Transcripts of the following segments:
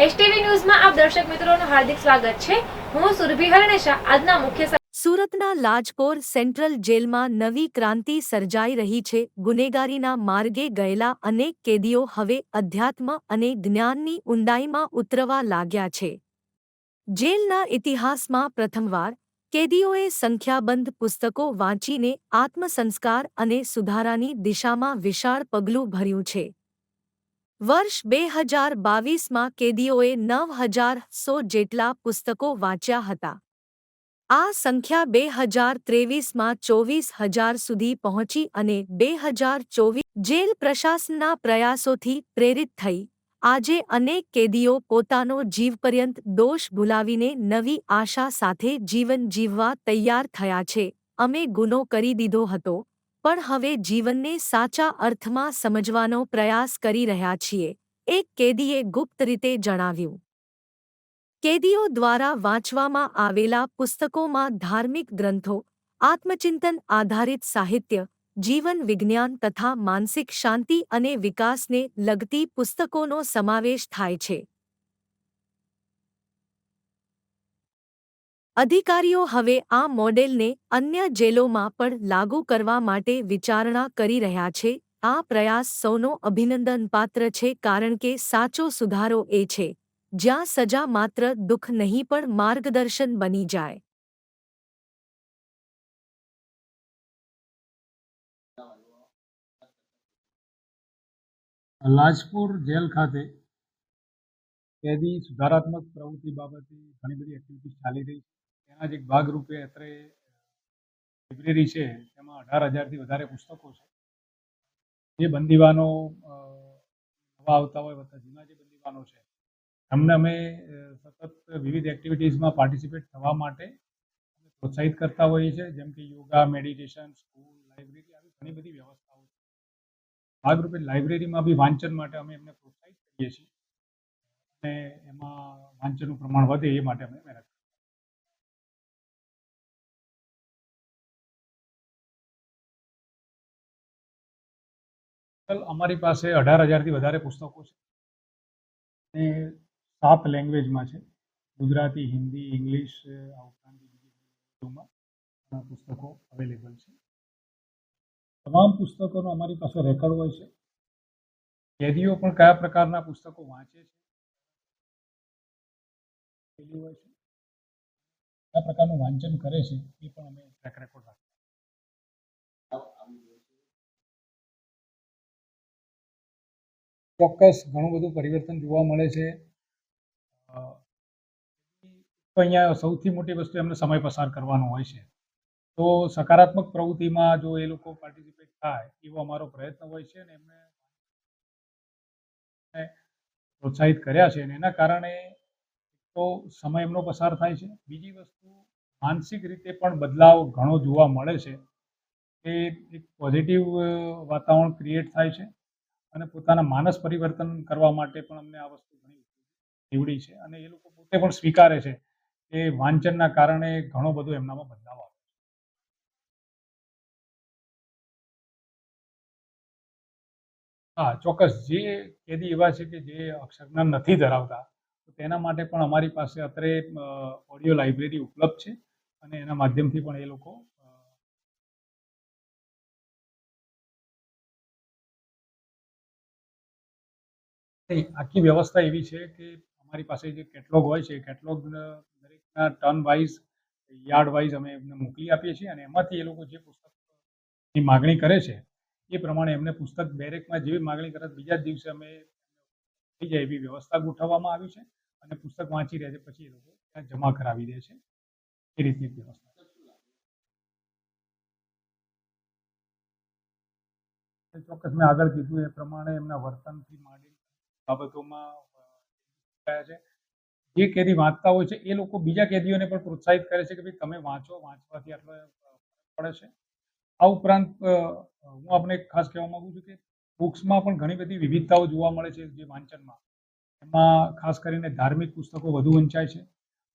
STV ન્યૂઝમાં આપ દર્શક મિત્રોનું હાર્દિક સ્વાગત છે। હું સુરભી હરણેશા। આજના મુખ્ય સુરતના લાજપોર સેન્ટ્રલ જેલમાં નવી ક્રાંતિ સર્જાઈ રહી છે। ગુનેગારીના માર્ગે ગયેલા અનેક કેદીઓ હવે અધ્યાત્મ અને જ્ઞાનની ઊંડાઈમાં ઉતરવા લાગ્યા છે। જેલના ઇતિહાસમાં પ્રથમવાર કેદીઓએ સંખ્યાબંધ પુસ્તકો વાંચીને આત્મસંસ્કાર અને સુધારાની દિશામાં વિશાળ પગલું ભર્યું છે। વર્ષ 2022માં કેદીઓએ 9,100 જેટલા પુસ્તકો વાંચ્યા હતા। આ સંખ્યા 2023માં 24,000 સુધી પહોંચી અને 2024 જેલ પ્રશાસનના પ્રયાસોથી પ્રેરિત થઈ આજે અનેક કેદીઓ પોતાનો જીવપર્યંત દોષ ભૂલાવીને નવી આશા સાથે જીવન જીવવા તૈયાર થયા છે। અમે ગુનો કરી દીધો હતો પણ હવે જીવનને સાચા અર્થમાં સમજવાનો પ્રયાસ કરી રહ્યા છીએ, એક કેદીએ ગુપ્ત રીતે જણાવ્યું। કેદીઓ દ્વારા વાંચવામાં આવેલા પુસ્તકોમાં ધાર્મિક ગ્રંથો, આત્મચિંતન આધારિત સાહિત્ય, જીવન વિજ્ઞાન તથા માનસિક શાંતિ અને વિકાસને લગતી પુસ્તકોનો સમાવેશ થાય છે। અધિકારીઓ હવે આ મોડેલને અન્ય જેલોમાં પણ લાગુ કરવા માટે વિચારણા કરી રહ્યા છે। આ પ્રયાસ સૌનો અભિનંદનપાત્ર છે કારણ કે સાચો સુધારો એ છે જ્યાં સજા માત્ર દુઃખ નહીં પણ માર્ગદર્શન બની જાય। લાજપુર જેલ ખાતે કેદી સુધારાત્મક પ્રવૃત્તિ બાબતે ઘણી બધી એક્ટિવિટીઝ ચાલી રહી છે। તેના જ એક ભાગરૂપે અત્રે લાઇબ્રેરી છે તેમાં 18,000થી વધારે પુસ્તકો છે। જે બંદીવાનો નવા આવતા હોય વત્તા જૂના જે બંદીવાનો છે એમને અમે સતત વિવિધ એક્ટિવિટીઝમાં પાર્ટિસિપેટ થવા માટે પ્રોત્સાહિત કરતા હોઈએ છીએ, જેમ કે યોગા, મેડિટેશન, સ્કૂલ, લાઇબ્રેરી આવી ઘણી બધી વ્યવસ્થાઓ છે। ભાગરૂપે લાઇબ્રેરીમાં બી વાંચન માટે અમે એમને પ્રોત્સાહિત કરીએ છીએ અને એમાં વાંચનનું પ્રમાણ વધે એ માટે અમે મહેનત કરીએ। અમારી પાસે 18,000થી વધારે પુસ્તકો છે અને 7 લેંગ્વેજમાં છે, ગુજરાતી, હિન્દી, ઇંગ્લિશ, આ ઉપરાંત બીજી પુસ્તકો અવેલેબલ છે। તમામ પુસ્તકોનો અમારી પાસે રેકોર્ડ હોય છે। કેદીઓ પણ કયા પ્રકારના પુસ્તકો વાંચે છે, હોય છે, કયા પ્રકારનું વાંચન કરે છે એ પણ અમે ટ્રેક રેકોર્ડ રાખીએ। ચોક્કસ ઘણું બધું પરિવર્તન જોવા મળે છે। અહીંયા સૌથી મોટી વસ્તુ એમને સમય પસાર કરવાનો હોય છે, તો સકારાત્મક પ્રવૃત્તિમાં જો એ લોકો પાર્ટિસિપેટ થાય એવો અમારો પ્રયત્ન હોય છે અને એમને પ્રોત્સાહિત કર્યા છે અને એના કારણે તો સમય એમનો પસાર થાય છે। બીજી વસ્તુ માનસિક રીતે પણ બદલાવ ઘણો જોવા મળે છે કે એક પોઝિટિવ વાતાવરણ ક્રિએટ થાય છે અને પોતાના માનસ પરિવર્તન કરવા માટે પણ અમને આ વસ્તુ ઘણી નીવડી છે અને એ લોકો પોતે પણ સ્વીકારે છે કે વાંચનના કારણે ઘણો બધો એમનામાં બદલાવ આવે છે। હા, ચોક્કસ જે કેદી એવા છે કે જે અક્ષરજ્ઞાન નથી ધરાવતા તેના માટે પણ અમારી પાસે અત્રે ઓડિયો લાઇબ્રેરી ઉપલબ્ધ છે અને એના માધ્યમથી પણ એ લોકો આખી વ્યવસ્થા એવી છે કે અમારી પાસે જે કેટલોગ હોય છે, કેટલોગ દરેકના ટર્ન વાઇઝ, યાર્ડ વાઇઝ અમે એમને મોકલી આપીએ છીએ અને એમાંથી એ લોકો જે પુસ્તકની માગણી કરે છે એ પ્રમાણે એમને પુસ્તક બેરેકમાં જેવી માગણી કરે બીજા જ દિવસે અમે થઈ જાય એવી વ્યવસ્થા ગોઠવવામાં આવી છે અને પુસ્તક વાંચી રહ્યા છે પછી એ લોકો ત્યાં જમા કરાવી દે છે, એ રીતની વ્યવસ્થા। ચોક્કસ મેં આગળ કીધું એ પ્રમાણે એમના વર્તનથી માંડી બાબતોમાં થયા છે। જે કેદી વાંચતા હોય છે એ લોકો બીજા કેદીઓને પણ પ્રોત્સાહિત કરે છે કે ભાઈ તમે વાંચો, વાંચવાથી આટલો પડે છે। આ ઉપરાંત હું આપણે ખાસ કહેવા માંગુ છું કે બુક્સમાં પણ ઘણી બધી વિવિધતાઓ જોવા મળે છે। જે વાંચનમાં એમાં ખાસ કરીને ધાર્મિક પુસ્તકો વધુ વંચાય છે।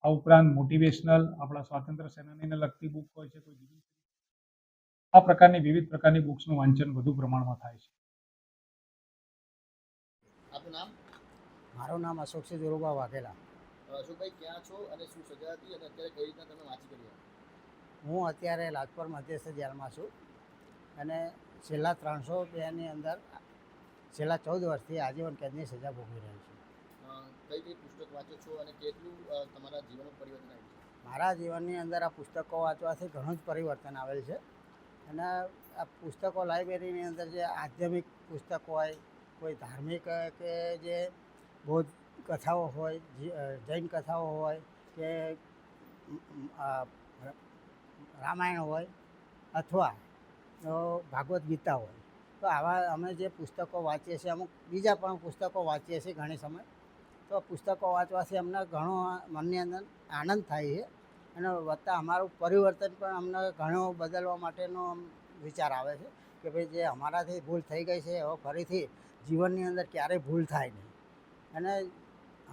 આ ઉપરાંત મોટિવેશનલ, આપણા સ્વાતંત્ર્ય સેનાનીને લગતી બુક હોય છે, કોઈ બીજી આ પ્રકારની વિવિધ પ્રકારની બુક્સનું વાંચન વધુ પ્રમાણમાં થાય છે। મારું નામ અશોકસિંહ ધીરુભા વાઘેલા. અશોકભાઈ ક્યાં છો અને શું સજા હતી અને અત્યારે કઈ રીતના તમે વાંચી કરી? હું અત્યારે લાજપોર મધ્યસ્થ જેલમાં છું અને છેલ્લા 302ની અંદર છેલ્લા 14 વર્ષથી આજીવન કેદની સજા ભોગવી રહ્યો છું. કઈ કઈ પુસ્તક વાંચો છો અને કેટલું તમારા જીવનમાં પરિવર્તન આવ્યું છે? મારા જીવનની અંદર આ પુસ્તકો વાંચવાથી ઘણું જ પરિવર્તન આવેલ છે અને આ પુસ્તકો લાઇબ્રેરીની અંદર જે આધ્યાત્મિક પુસ્તકો હોય, કોઈ ધાર્મિક કે જે બૌદ્ધ કથાઓ હોય, જૈન કથાઓ હોય કે રામાયણ હોય અથવા તો ભાગવદ્ ગીતા હોય, તો આવા અમે જે પુસ્તકો વાંચીએ છીએ, અમુક બીજા પણ પુસ્તકો વાંચીએ છીએ ઘણી સમય. તો પુસ્તકો વાંચવાથી અમને ઘણો મનની અંદર આનંદ થાય છે અને વત્તા અમારું પરિવર્તન પણ અમને ઘણો બદલવા માટેનો વિચાર આવે છે કે ભાઈ જે અમારાથી ભૂલ થઈ ગઈ છે હવે ફરીથી જીવનની અંદર ક્યારેય ભૂલ થાય નહીં. અને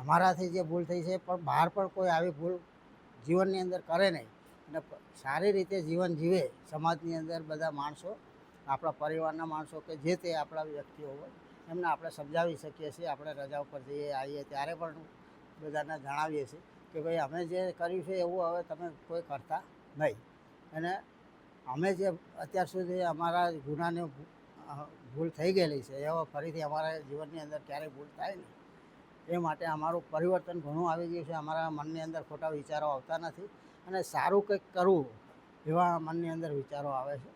અમારાથી જે ભૂલ થઈ છે પણ બહાર પણ કોઈ આવી ભૂલ જીવનની અંદર કરે નહીં અને સારી રીતે જીવન જીવે. સમાજની અંદર બધા માણસો, આપણા પરિવારના માણસો કે જે તે આપણા વ્યક્તિઓ હોય એમને આપણે સમજાવી શકીએ છીએ. આપણે રજા ઉપર જઈએ આવીએ ત્યારે પણ બધાને જણાવીએ છીએ કે ભાઈ અમે જે કર્યું છે એવું હવે તમે કોઈ કરતા નહીં. અને અમે જે અત્યાર સુધી અમારા ગુનાને ભૂલ થઈ ગયેલી છે એવો ફરીથી અમારા જીવનની અંદર ક્યારેય ભૂલ થાય નહીં. એ માટે અમારું પરિવર્તન ઘણું આવી ગયું છે. અમારા મનની અંદર ખોટા વિચારો આવતા નથી અને સારું કંઈક કરવું એવા મનની અંદર વિચારો આવે છે.